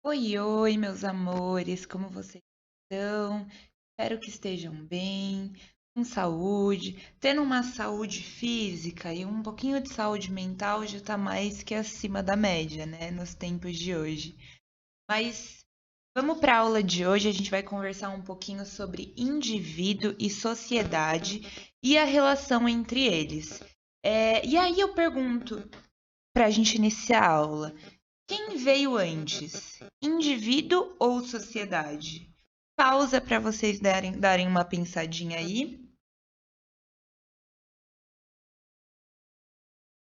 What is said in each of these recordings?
Oi, oi, meus amores, como vocês estão? Espero que estejam bem, com saúde, tendo uma saúde física e um pouquinho de saúde mental já está mais que acima da média, né, nos tempos de hoje. Mas vamos para a aula de hoje, a gente vai conversar um pouquinho sobre indivíduo e sociedade e a relação entre eles. E aí eu pergunto, para a gente iniciar a aula. Quem veio antes, indivíduo ou sociedade? Pausa para vocês darem uma pensadinha aí.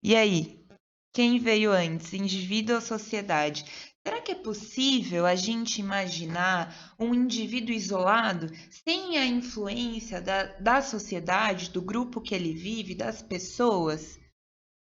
E aí, quem veio antes, indivíduo ou sociedade? Será que é possível a gente imaginar um indivíduo isolado sem a influência da sociedade, do grupo que ele vive, das pessoas?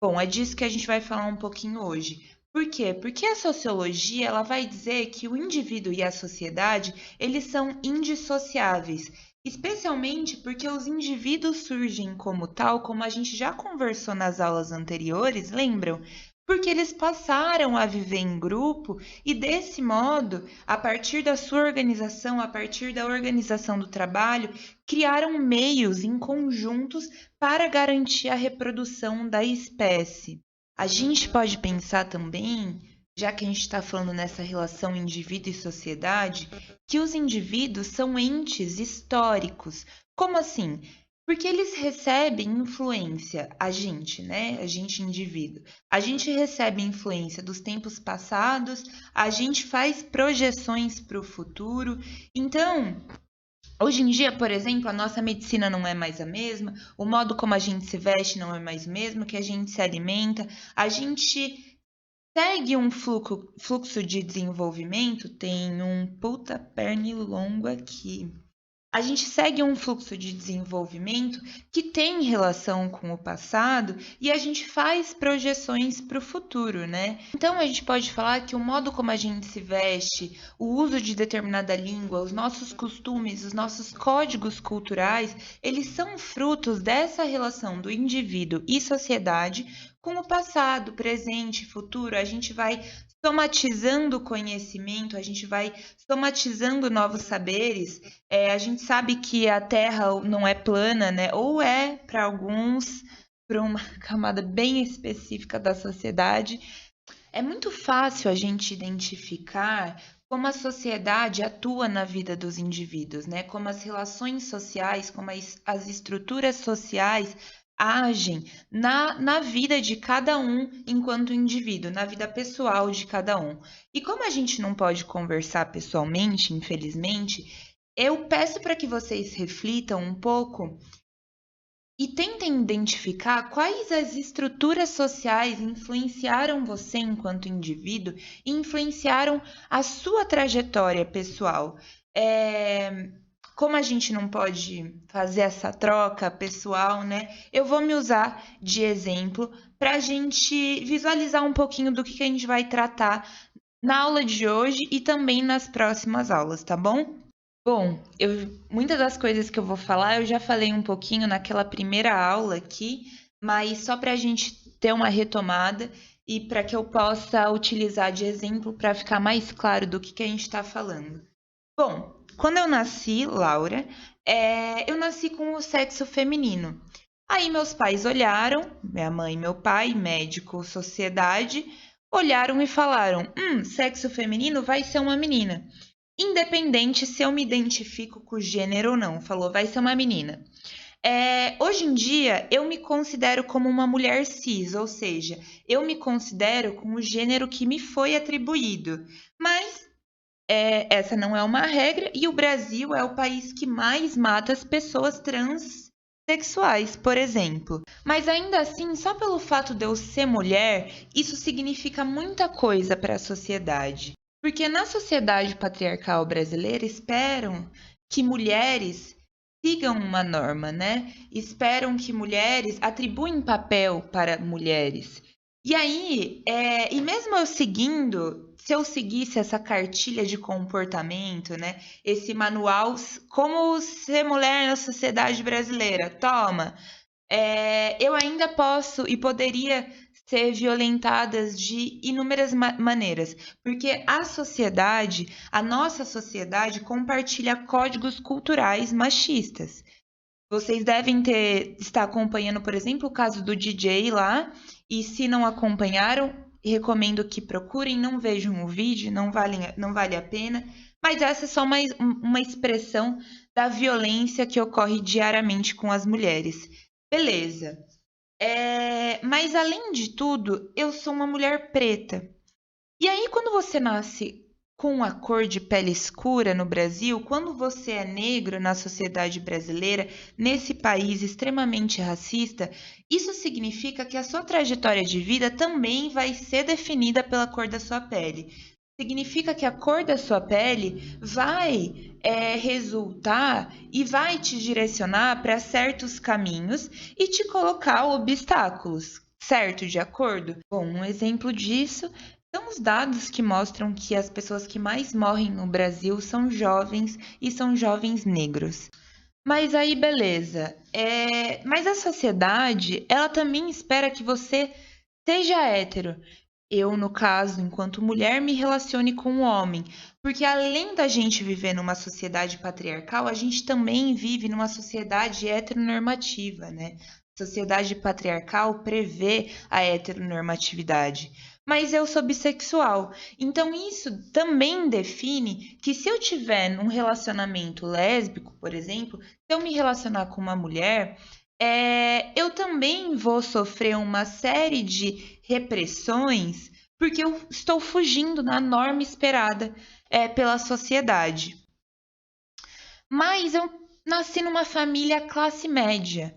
Bom, é disso que a gente vai falar um pouquinho hoje. Por quê? Porque a sociologia ela vai dizer que o indivíduo e a sociedade eles são indissociáveis, especialmente porque os indivíduos surgem como tal, como a gente já conversou nas aulas anteriores, lembram? Porque eles passaram a viver em grupo e, desse modo, a partir da sua organização, a partir da organização do trabalho, criaram meios em conjuntos para garantir a reprodução da espécie. A gente pode pensar também, já que a gente está falando nessa relação indivíduo e sociedade, que os indivíduos são entes históricos. Como assim? Porque eles recebem influência, a gente, né? A gente, indivíduo. A gente recebe influência dos tempos passados, a gente faz projeções para o futuro. Então, hoje em dia, por exemplo, a nossa medicina não é mais a mesma, o modo como a gente se veste não é mais o mesmo, que a gente se alimenta, a gente segue um fluxo de desenvolvimento, tem um puta pernilongo aqui. A gente segue um fluxo de desenvolvimento que tem relação com o passado e a gente faz projeções para o futuro, né? Então a gente pode falar que o modo como a gente se veste, o uso de determinada língua, os nossos costumes, os nossos códigos culturais, eles são frutos dessa relação do indivíduo e sociedade com o passado, presente, futuro. A gente vai somatizando o conhecimento, a gente vai somatizando novos saberes. A gente sabe que a Terra não é plana, né? Ou é para alguns, para uma camada bem específica da sociedade. É muito fácil a gente identificar como a sociedade atua na vida dos indivíduos, né? Como as relações sociais, como as estruturas sociais agem na vida de cada um enquanto indivíduo, na vida pessoal de cada um. E como a gente não pode conversar pessoalmente, infelizmente, eu peço para que vocês reflitam um pouco e tentem identificar quais as estruturas sociais influenciaram você enquanto indivíduo e influenciaram a sua trajetória pessoal. Como a gente não pode fazer essa troca pessoal, né? Eu vou me usar de exemplo para a gente visualizar um pouquinho do que a gente vai tratar na aula de hoje e também nas próximas aulas, tá bom? Bom, muitas das coisas que eu vou falar eu já falei um pouquinho naquela primeira aula aqui, mas só para a gente ter uma retomada e para que eu possa utilizar de exemplo para ficar mais claro do que a gente está falando. Bom, quando eu nasci, Laura, eu nasci com o sexo feminino. Aí meus pais olharam, minha mãe e meu pai, médico, sociedade, olharam e falaram: sexo feminino vai ser uma menina. Independente se eu me identifico com o gênero ou não, falou, vai ser uma menina. Hoje em dia, eu me considero como uma mulher cis, ou seja, eu me considero com o gênero que me foi atribuído. Mas essa não é uma regra e o Brasil é o país que mais mata as pessoas transexuais, por exemplo. Mas ainda assim, só pelo fato de eu ser mulher, isso significa muita coisa para a sociedade. Porque na sociedade patriarcal brasileira esperam que mulheres sigam uma norma, né? Esperam que mulheres atribuem papel para mulheres. E aí, e mesmo eu seguindo, se eu seguisse essa cartilha de comportamento, né? Esse manual, como ser mulher na sociedade brasileira, toma, eu ainda posso e poderia ser violentadas de inúmeras maneiras, porque a nossa sociedade compartilha códigos culturais machistas. Vocês devem estar acompanhando, por exemplo, o caso do DJ lá, e se não acompanharam, recomendo que procurem, não vejam o vídeo, não vale a pena, mas essa é só uma expressão da violência que ocorre diariamente com as mulheres. Beleza. Mas além de tudo, eu sou uma mulher preta. E aí, quando você nasce com a cor de pele escura no Brasil, quando você é negro na sociedade brasileira, nesse país extremamente racista, isso significa que a sua trajetória de vida também vai ser definida pela cor da sua pele. Significa que a cor da sua pele vai resultar e vai te direcionar para certos caminhos e te colocar obstáculos, certo? De acordo? Bom, um exemplo disso são os dados que mostram que as pessoas que mais morrem no Brasil são jovens e são jovens negros. Mas aí, beleza. Mas a sociedade, ela também espera que você seja hétero. Eu, no caso, enquanto mulher, me relacione com um homem. Porque além da gente viver numa sociedade patriarcal, a gente também vive numa sociedade heteronormativa, né? A sociedade patriarcal prevê a heteronormatividade. Mas eu sou bissexual. Então, isso também define que se eu tiver num relacionamento lésbico, por exemplo, se eu me relacionar com uma mulher, eu também vou sofrer uma série de repressões porque eu estou fugindo da norma esperada pela sociedade. Mas eu nasci numa família classe média.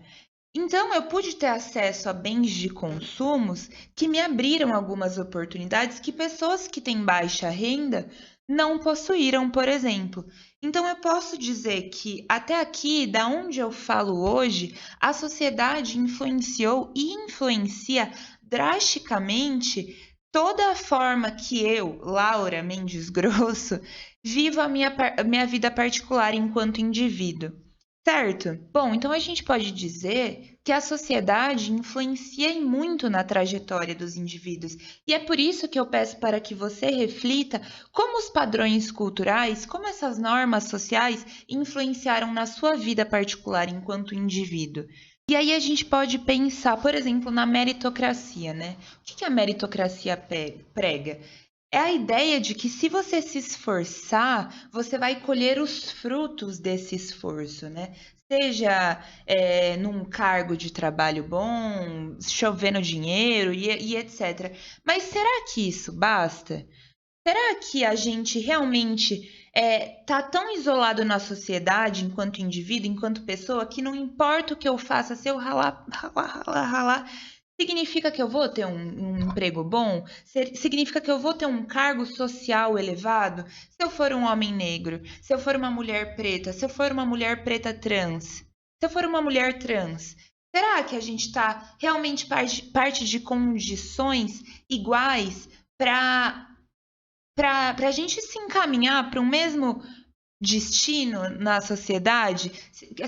Então, eu pude ter acesso a bens de consumos que me abriram algumas oportunidades que pessoas que têm baixa renda não possuíram, por exemplo. Então, eu posso dizer que até aqui, da onde eu falo hoje, a sociedade influenciou e influencia drasticamente toda a forma que eu, Laura Mendes Grosso, vivo a minha vida particular enquanto indivíduo. Certo? Bom, então a gente pode dizer que a sociedade influencia e muito na trajetória dos indivíduos. E é por isso que eu peço para que você reflita como os padrões culturais, como essas normas sociais influenciaram na sua vida particular enquanto indivíduo. E aí a gente pode pensar, por exemplo, na meritocracia, né? O que a meritocracia prega? É a ideia de que se você se esforçar, você vai colher os frutos desse esforço, né? Seja num cargo de trabalho bom, chovendo dinheiro e etc. Mas será que isso basta? Será que a gente realmente tá tão isolado na sociedade, enquanto indivíduo, enquanto pessoa, que não importa o que eu faça, se eu ralar, significa que eu vou ter um emprego bom? Significa que eu vou ter um cargo social elevado? Se eu for um homem negro, se eu for uma mulher preta, se eu for uma mulher preta trans, se eu for uma mulher trans, será que a gente está realmente parte de condições iguais para a gente se encaminhar para o mesmo destino na sociedade?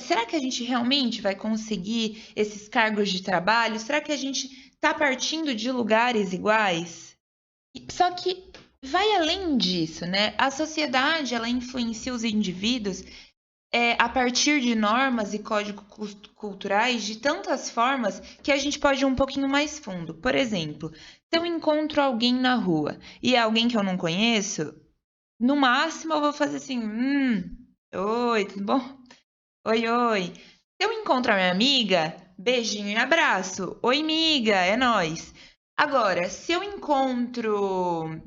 Será que a gente realmente vai conseguir esses cargos de trabalho? Será que a gente está partindo de lugares iguais? Só que vai além disso, né? A sociedade, ela influencia os indivíduos a partir de normas e códigos culturais de tantas formas que a gente pode ir um pouquinho mais fundo. Por exemplo, se eu encontro alguém na rua e é alguém que eu não conheço, no máximo eu vou fazer assim, oi, tudo bom? Oi, oi. Se eu encontro a minha amiga, beijinho e abraço. Oi, amiga, é nóis. Agora, se eu encontro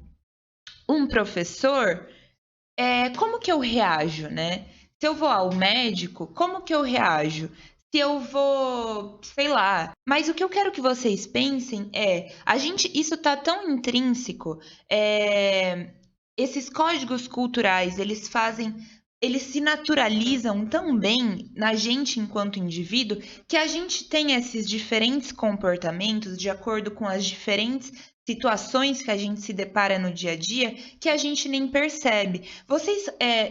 um professor, como que eu reajo, né? Se eu vou ao médico, como que eu reajo? Se eu vou, sei lá. Mas o que eu quero que vocês pensem isso tá tão intrínseco, esses códigos culturais, eles se naturalizam tão bem na gente enquanto indivíduo que a gente tem esses diferentes comportamentos de acordo com as diferentes situações que a gente se depara no dia a dia que a gente nem percebe.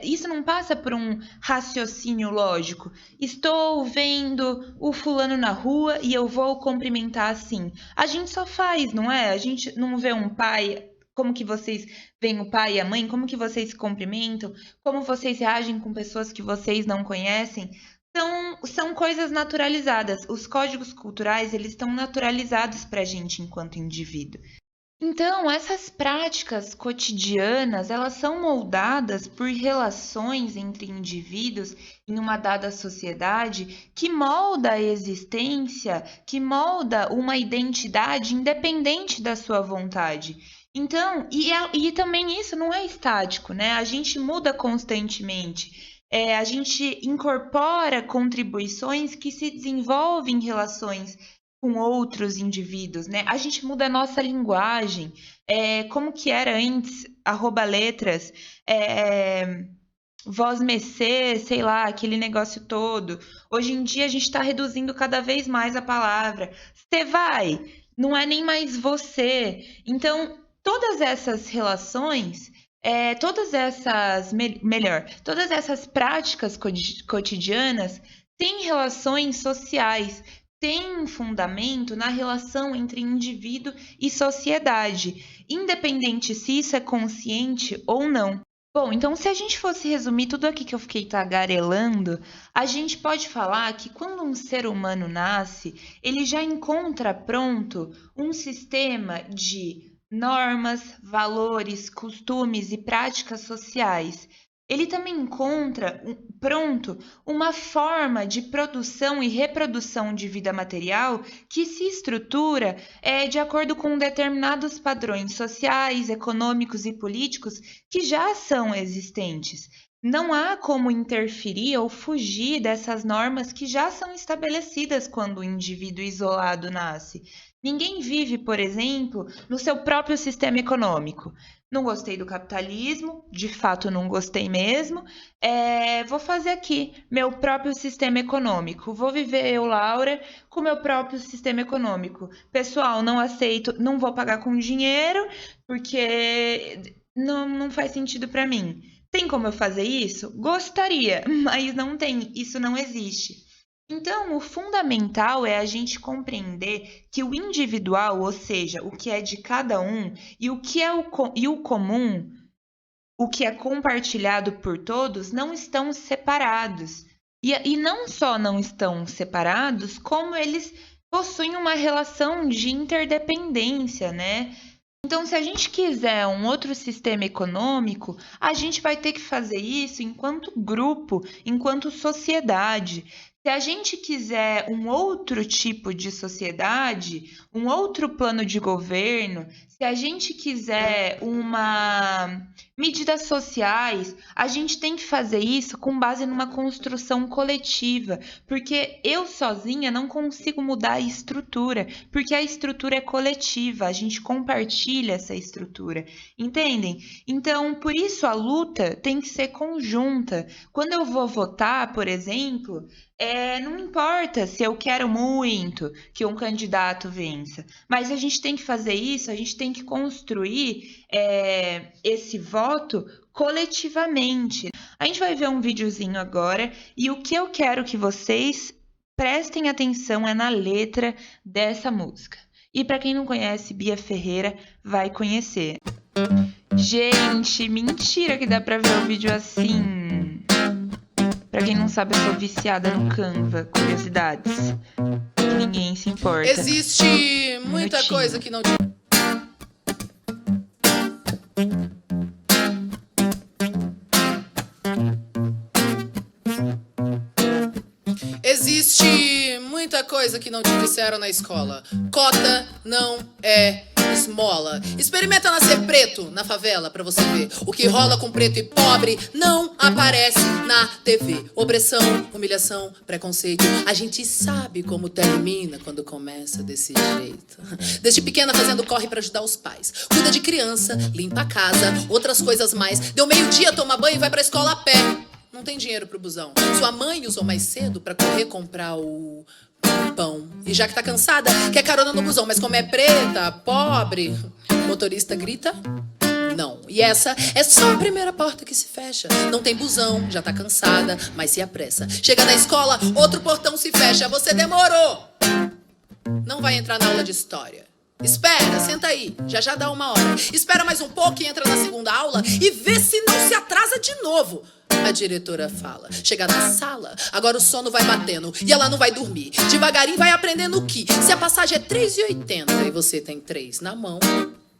Isso não passa por um raciocínio lógico. Estou vendo o fulano na rua e eu vou cumprimentar assim. A gente só faz, não é? A gente não vê um pai. Como que vocês veem o pai e a mãe? Como que vocês se cumprimentam? Como vocês reagem com pessoas que vocês não conhecem? São coisas naturalizadas. Os códigos culturais, eles estão naturalizados para a gente enquanto indivíduo. Então, essas práticas cotidianas, elas são moldadas por relações entre indivíduos em uma dada sociedade que molda a existência, que molda uma identidade independente da sua vontade. Então, e também isso não é estático, né? A gente muda constantemente. A gente incorpora contribuições que se desenvolvem em relações com outros indivíduos, né? A gente muda a nossa linguagem. Como que era antes, @letras, voz mecê, sei lá, aquele negócio todo. Hoje em dia a gente está reduzindo cada vez mais a palavra. Você vai, não é nem mais você. Então, todas essas relações, todas essas práticas cotidianas têm relações sociais, têm um fundamento na relação entre indivíduo e sociedade, independente se isso é consciente ou não. Bom, então se a gente fosse resumir tudo aqui que eu fiquei tagarelando, a gente pode falar que quando um ser humano nasce, ele já encontra pronto um sistema de normas, valores, costumes e práticas sociais. Ele também encontra pronto uma forma de produção e reprodução de vida material que se estrutura de acordo com determinados padrões sociais, econômicos e políticos que já são existentes. Não há como interferir ou fugir dessas normas que já são estabelecidas quando o indivíduo isolado nasce. Ninguém vive, por exemplo, no seu próprio sistema econômico. Não gostei do capitalismo, de fato não gostei mesmo. Vou fazer aqui meu próprio sistema econômico. Vou viver eu, Laura, com meu próprio sistema econômico. Pessoal, não aceito, não vou pagar com dinheiro, porque não faz sentido para mim. Tem como eu fazer isso? Gostaria, mas não tem, isso não existe. Então, o fundamental é a gente compreender que o individual, ou seja, o que é de cada um, e o que é o comum, o que é compartilhado por todos, não estão separados. E não só não estão separados, como eles possuem uma relação de interdependência, né? Então, se a gente quiser um outro sistema econômico, a gente vai ter que fazer isso enquanto grupo, enquanto sociedade. Se a gente quiser um outro tipo de sociedade, um outro plano de governo, se a gente quiser medidas sociais, a gente tem que fazer isso com base numa construção coletiva, porque eu sozinha não consigo mudar a estrutura, porque a estrutura é coletiva, a gente compartilha essa estrutura, entendem? Então, por isso a luta tem que ser conjunta. Quando eu vou votar, por exemplo, não importa se eu quero muito que um candidato vença, mas a gente tem que fazer isso, a gente tem que construir esse voto coletivamente. A gente vai ver um videozinho agora e o que eu quero que vocês prestem atenção é na letra dessa música. E para quem não conhece, Bia Ferreira vai conhecer. Gente, mentira que dá para ver o vídeo assim. Pra quem não sabe, eu sou viciada no Canva. Curiosidades. Que ninguém se importa. Existe muita coisa que não... Existe muita coisa que não te disseram na escola. Cota não é esmola. Experimenta nascer preto na favela pra você ver. O que rola com preto e pobre não aparece na TV. Opressão, humilhação, preconceito. A gente sabe como termina quando começa desse jeito. Desde pequena fazendo corre pra ajudar os pais. Cuida de criança, limpa a casa, outras coisas mais. Deu meio-dia, toma banho e vai pra escola a pé. Não tem dinheiro pro busão. Sua mãe usou mais cedo pra correr comprar o pão. E já que tá cansada, quer carona no busão, mas como é preta, pobre, o motorista grita não. E essa é só a primeira porta que se fecha. Não tem busão, já tá cansada, mas se apressa. Chega na escola, outro portão se fecha. Você demorou. Não vai entrar na aula de história. Espera, senta aí, já já dá 1 hora. Espera mais um pouco e entra na segunda aula e vê se não se atrasa de novo. A diretora fala. Chega na sala, agora o sono vai batendo e ela não vai dormir. Devagarinho vai aprendendo que se a passagem é 3,80 e você tem 3 na mão,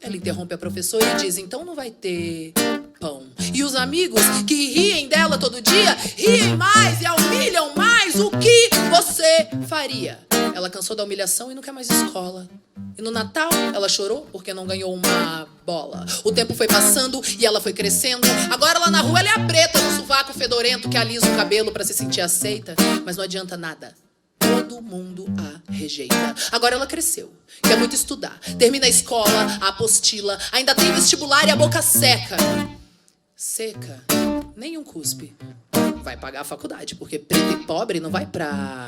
ela interrompe a professora e diz, então não vai ter pão. E os amigos que riem dela todo dia, riem mais e a humilham mais. O que você faria? Ela cansou da humilhação e não quer mais escola. E no Natal, ela chorou porque não ganhou uma bola. O tempo foi passando e ela foi crescendo. Agora lá na rua ela é a preta no sovaco fedorento que alisa o cabelo pra se sentir aceita. Mas não adianta nada. Todo mundo a rejeita. Agora ela cresceu, quer muito estudar. Termina a escola, a apostila. Ainda tem vestibular e a boca seca. Seca, nenhum cuspe. Vai pagar a faculdade, porque preto e pobre não vai pra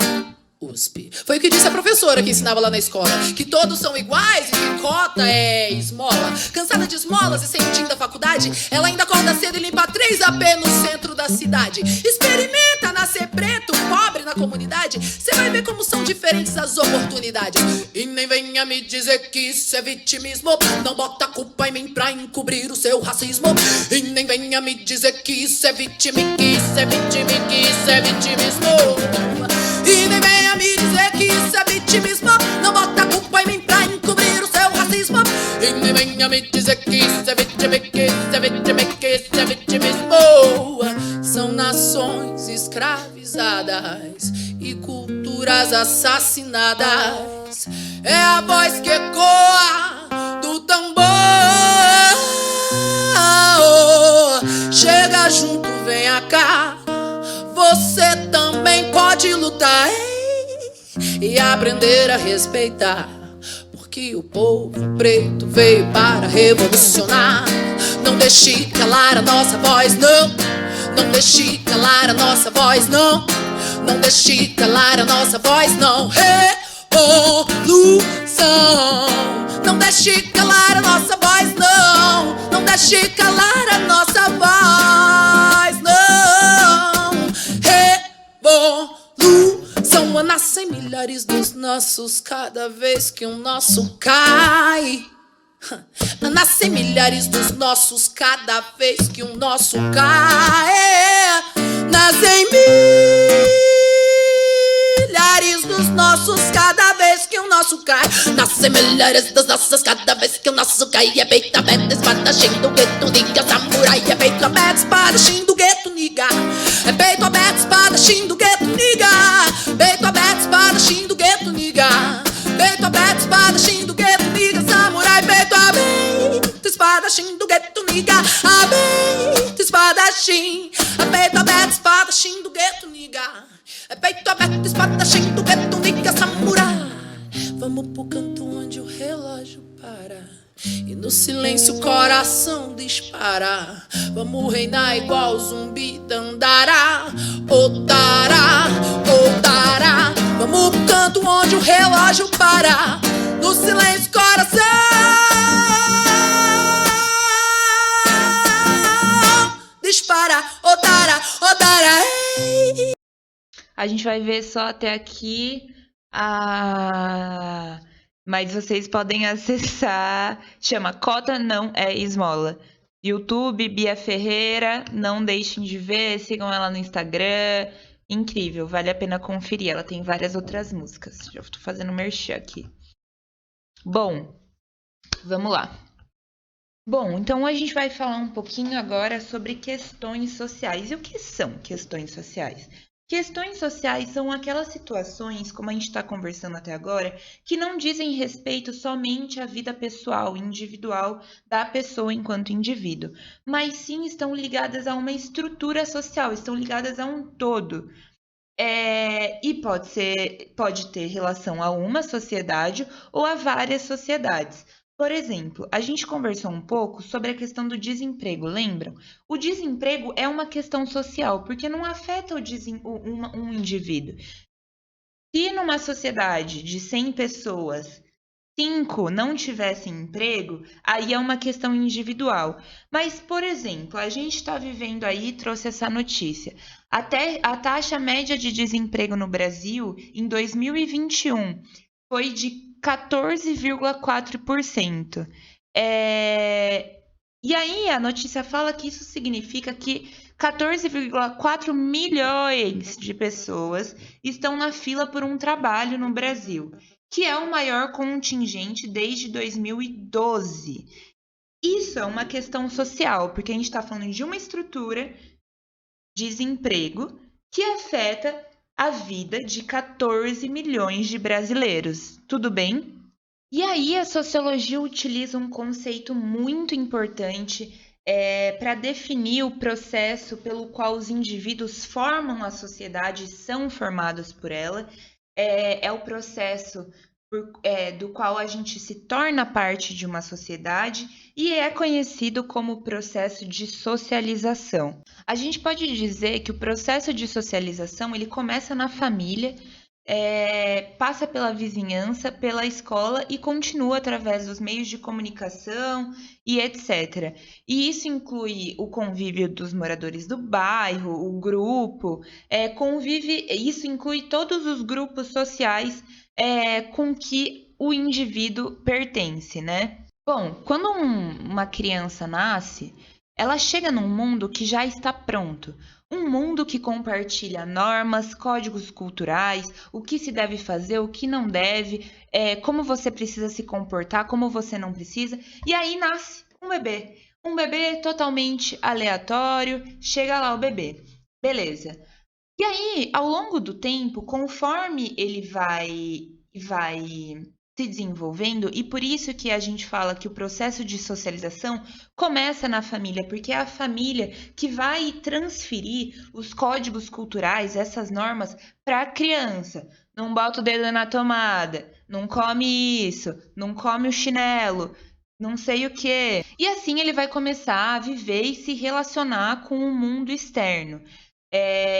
USP. Foi o que disse a professora que ensinava lá na escola, que todos são iguais e que cota é esmola. Cansada de esmolas e sem o tim da faculdade, ela ainda acorda cedo e limpa 3 AP no centro da cidade. Experimenta nascer preto, pobre na comunidade, você vai ver como são diferentes as oportunidades. E nem venha me dizer que isso é vitimismo, não bota a culpa em mim pra encobrir o seu racismo. E nem venha me dizer que isso é vitimismo, que isso é vitimismo, que isso é vitimismo. E nem venha me dizer que isso é vitimismo, não bota a culpa em mim pra encobrir o seu racismo. E nem venha me dizer que isso é vitimismo, que isso é vitimismo, que isso é vitimismo. São nações escravizadas e culturas assassinadas. É a voz que ecoa do tambor. Chega junto, venha cá. Você também pode lutar, e aprender a respeitar, porque o povo preto veio para revolucionar. Não deixe calar a nossa voz, não. Não deixe calar a nossa voz, não. Não deixe calar a nossa voz, não. Revolução. Não deixe calar a nossa voz, não. Não deixe calar a nossa voz, não. Revolução. Nascem milhares dos nossos cada vez que um nosso cai. Nascem milhares dos nossos cada vez que um nosso cai. Nascem milhares dos nossos cada vez que um nosso cai. Nascem milhares dos nossos cada vez que o nosso cai. É peito aberto, espadachim do gueto, niga, samurai. É peito aberto, espadachim do gueto, niga. É peito aberto, espadachim do gueto, niga. Peito aberto, espadachim do gueto, niga. Peito aberto, espadachim do gueto, niga, samurai. Peito aberto, espadachim do gueto, niga. Aberto, espadachim. Peito aberto, espadachim do gueto, niga. É peito aberto, espadachim do gueto, niga, samurai. Vamos pro canto onde o relógio para e no silêncio o coração dispara. Vamos reinar igual zumbi Dandara, Otara, Otara. Vamos pro canto onde o relógio para, no silêncio o coração dispara. Otara, Otara. A gente vai ver só até aqui. Mas vocês podem acessar. Chama Cota Não É Esmola. YouTube, Bia Ferreira. Não deixem de ver. Sigam ela no Instagram. Incrível, vale a pena conferir. Ela tem várias outras músicas. Já estou fazendo merchan aqui. Bom, vamos lá. Bom, então a gente vai falar um pouquinho agora sobre questões sociais. E o que são questões sociais? Questões sociais são aquelas situações, como a gente está conversando até agora, que não dizem respeito somente à vida pessoal, individual da pessoa enquanto indivíduo, mas sim estão ligadas a uma estrutura social, estão ligadas a um todo. E pode ter relação a uma sociedade ou a várias sociedades. Por exemplo, a gente conversou um pouco sobre a questão do desemprego, lembram? O desemprego é uma questão social, porque não afeta um indivíduo. Se numa sociedade de 100 pessoas, 5 não tivessem emprego, aí é uma questão individual. Mas, por exemplo, a gente está vivendo aí, trouxe essa notícia. Até a taxa média de desemprego no Brasil em 2021 foi de 14,4%. E aí a notícia fala que isso significa que 14,4 milhões de pessoas estão na fila por um trabalho no Brasil, que é o maior contingente desde 2012. Isso é uma questão social, porque a gente está falando de uma estrutura de desemprego que afeta a vida de 14 milhões de brasileiros. Tudo bem? E aí a sociologia utiliza um conceito muito importante para definir o processo pelo qual os indivíduos formam a sociedade e são formados por ela. É o processo do qual a gente se torna parte de uma sociedade e é conhecido como processo de socialização. A gente pode dizer que o processo de socialização ele começa na família, passa pela vizinhança, pela escola e continua através dos meios de comunicação e etc. E isso inclui o convívio dos moradores do bairro, o grupo, isso inclui todos os grupos sociais com que o indivíduo pertence, né? Bom, quando uma criança nasce, ela chega num mundo que já está pronto. Um mundo que compartilha normas, códigos culturais, o que se deve fazer, o que não deve, como você precisa se comportar, como você não precisa. E aí nasce um bebê. Um bebê totalmente aleatório, chega lá o bebê. Beleza. E aí, ao longo do tempo, conforme ele vai se desenvolvendo, e por isso que a gente fala que o processo de socialização começa na família, porque é a família que vai transferir os códigos culturais, essas normas, para a criança. Não bota o dedo na tomada, não come isso, não come o chinelo, não sei o quê. E assim ele vai começar a viver e se relacionar com o mundo externo.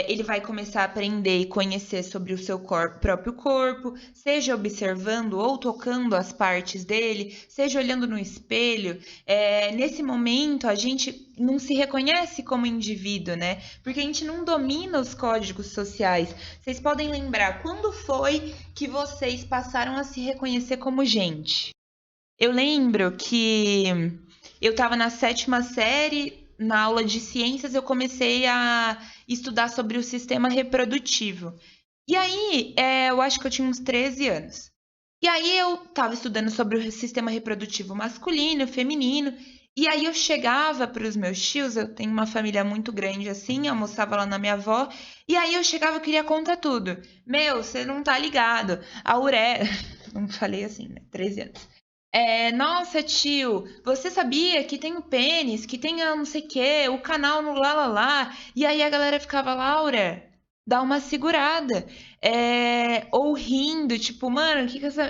Ele vai começar a aprender e conhecer sobre o seu próprio corpo, seja observando ou tocando as partes dele, seja olhando no espelho. Nesse momento, a gente não se reconhece como indivíduo, né? Porque a gente não domina os códigos sociais. Vocês podem lembrar quando foi que vocês passaram a se reconhecer como gente? Eu lembro que eu estava na 7ª série, na aula de ciências, eu comecei a estudar sobre o sistema reprodutivo. E aí, eu acho que eu tinha uns 13 anos. E aí eu estava estudando sobre o sistema reprodutivo masculino, feminino, e aí eu chegava para os meus tios, eu tenho uma família muito grande assim, almoçava lá na minha avó, e aí eu chegava, eu queria contar tudo. Meu, você não tá ligado. A uretra, não falei assim, né? 13 anos. Nossa, tio, você sabia que tem o pênis, que tem a não sei o quê, o canal no lá, lá, lá. E aí a galera ficava, Laura, dá uma segurada. Ou rindo, tipo, mano, o que que essa...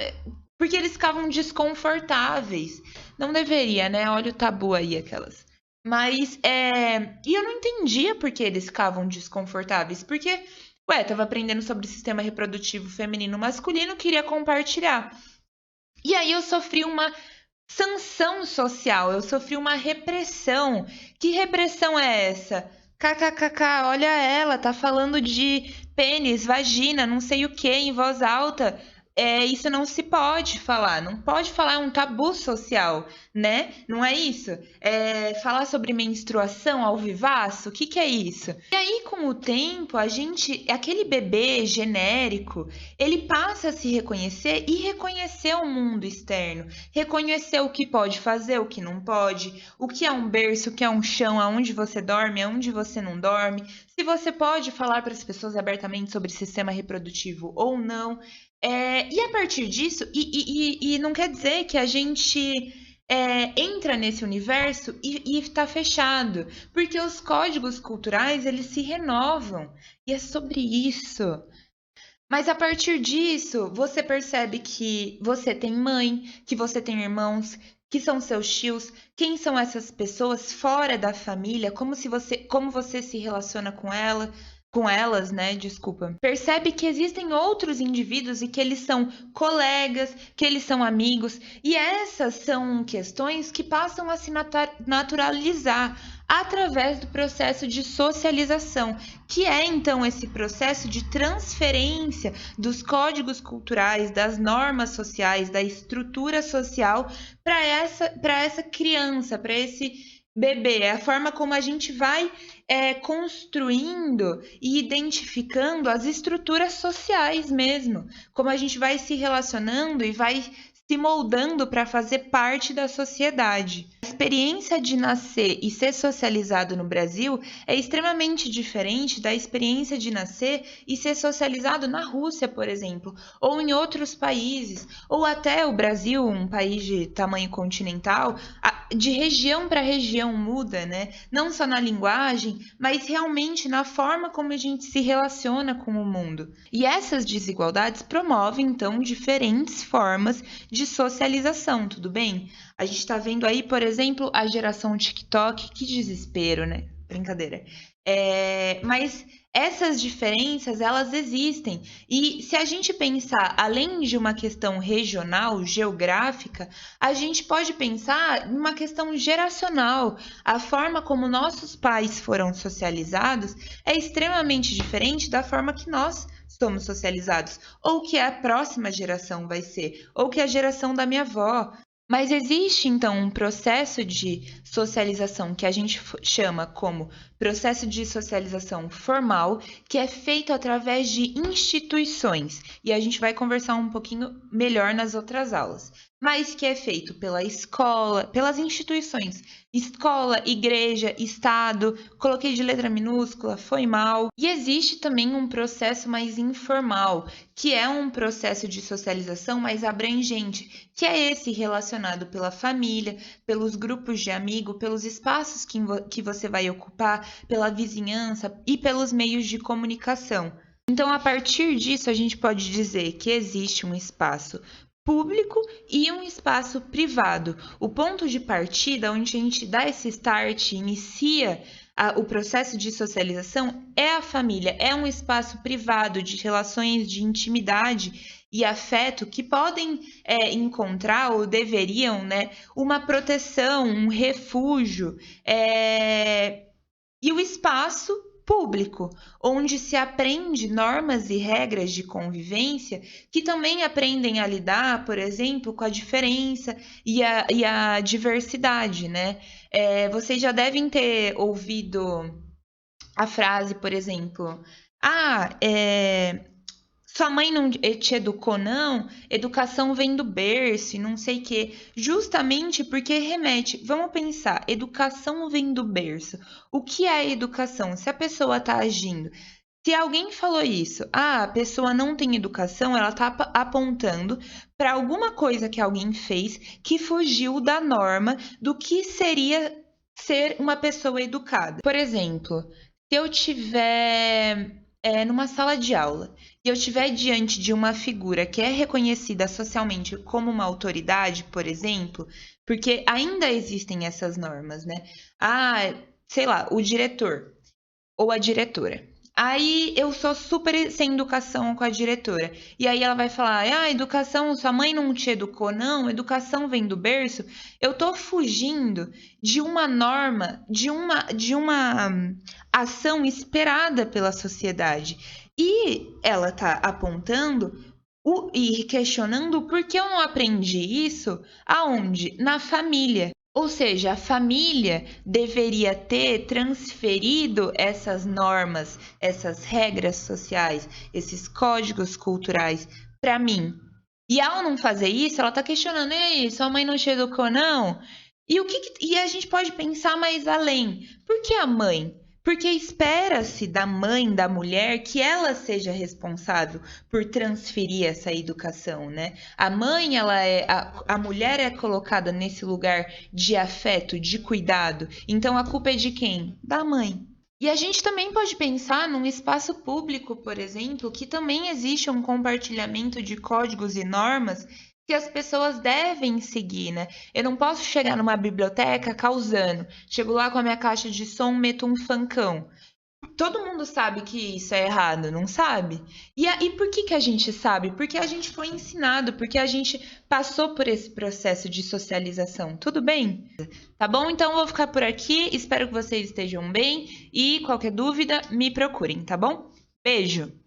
Porque eles ficavam desconfortáveis. Não deveria, né? Olha o tabu aí, aquelas. Mas, e eu não entendia por que eles ficavam desconfortáveis. Porque, ué, tava aprendendo sobre o sistema reprodutivo feminino e masculino, queria compartilhar. E aí eu sofri uma sanção social, eu sofri uma repressão. Que repressão é essa? KKKK, olha ela, tá falando de pênis, vagina, não sei o que, em voz alta. Isso não se pode falar, não pode falar, é um tabu social, né? Não é isso? Falar sobre menstruação ao vivaço, o que que é isso? E aí, com o tempo, aquele bebê genérico, ele passa a se reconhecer e reconhecer o mundo externo, reconhecer o que pode fazer, o que não pode, o que é um berço, o que é um chão, aonde você dorme, aonde você não dorme, se você pode falar para as pessoas abertamente sobre sistema reprodutivo ou não. E a partir disso, e não quer dizer que a gente entra nesse universo e está fechado, porque os códigos culturais eles se renovam e é sobre isso. Mas a partir disso, você percebe que você tem mãe, que você tem irmãos, que são seus tios, quem são essas pessoas fora da família, como você se relaciona com ela. com elas, né? Desculpa. Percebe que existem outros indivíduos e que eles são colegas, que eles são amigos, e essas são questões que passam a se naturalizar através do processo de socialização, que é então esse processo de transferência dos códigos culturais, das normas sociais, da estrutura social para essa criança, para esse bebê. É a forma como a gente vai construindo e identificando as estruturas sociais mesmo, como a gente vai se relacionando e vai se moldando para fazer parte da sociedade. A experiência de nascer e ser socializado no Brasil é extremamente diferente da experiência de nascer e ser socializado na Rússia, por exemplo, ou em outros países, ou até o Brasil, um país de tamanho continental, de região para região muda, né? Não só na linguagem, mas realmente na forma como a gente se relaciona com o mundo. E essas desigualdades promovem, então, diferentes formas de socialização, tudo bem? A gente está vendo aí, por exemplo, a geração TikTok, que desespero, né? Brincadeira. Mas essas diferenças, elas existem. E se a gente pensar além de uma questão regional, geográfica, a gente pode pensar numa questão geracional. A forma como nossos pais foram socializados é extremamente diferente da forma que nós somos socializados, ou que a próxima geração vai ser, ou que a geração da minha avó. Mas existe, então, um processo de socialização que a gente chama como processo de socialização formal, que é feito através de instituições. E a gente vai conversar um pouquinho melhor nas outras aulas. Mas que é feito pela escola, pelas instituições. Escola, igreja, Estado, coloquei de letra minúscula, foi mal. E existe também um processo mais informal, que é um processo de socialização mais abrangente, que é esse relacionado pela família, pelos grupos de amigo, pelos espaços que você vai ocupar, pela vizinhança e pelos meios de comunicação. Então, a partir disso, a gente pode dizer que existe um espaço público e um espaço privado. O ponto de partida, onde a gente dá esse start, inicia o processo de socialização, é a família, é um espaço privado de relações de intimidade e afeto que podem encontrar ou deveriam, né, uma proteção, um refúgio, e o espaço público, onde se aprende normas e regras de convivência que também aprendem a lidar, por exemplo, com a diferença e a diversidade, né? Vocês já devem ter ouvido a frase, por exemplo, sua mãe não te educou, não? Educação vem do berço e não sei o quê. Justamente porque remete. Vamos pensar, educação vem do berço. O que é educação? Se a pessoa está agindo. Se alguém falou isso, a pessoa não tem educação, ela está apontando para alguma coisa que alguém fez que fugiu da norma do que seria ser uma pessoa educada. Por exemplo, se eu tiver numa sala de aula e eu estiver diante de uma figura que é reconhecida socialmente como uma autoridade, por exemplo, porque ainda existem essas normas, né? Sei lá, o diretor ou a diretora. Aí eu sou super sem educação com a diretora. E aí ela vai falar: educação, sua mãe não te educou, não? Educação vem do berço. Eu tô fugindo de uma norma, de uma ação esperada pela sociedade. E ela tá apontando e questionando por que eu não aprendi isso aonde? Na família. Ou seja, a família deveria ter transferido essas normas, essas regras sociais, esses códigos culturais para mim. E ao não fazer isso, ela está questionando: ei, sua mãe não te educou, não? E a gente pode pensar mais além. Por que a mãe? Porque espera-se da mãe, da mulher, que ela seja responsável por transferir essa educação, né? A mãe, a mulher é colocada nesse lugar de afeto, de cuidado. Então a culpa é de quem? Da mãe. E a gente também pode pensar num espaço público, por exemplo, que também existe um compartilhamento de códigos e normas que as pessoas devem seguir, né? Eu não posso chegar numa biblioteca causando. Chego lá com a minha caixa de som, meto um funkão. todo mundo sabe que isso é errado, não sabe? E por que que a gente sabe? Porque a gente foi ensinado, porque a gente passou por esse processo de socialização, tudo bem? Tá bom? Então eu vou ficar por aqui, espero que vocês estejam bem e qualquer dúvida, me procurem, tá bom? Beijo!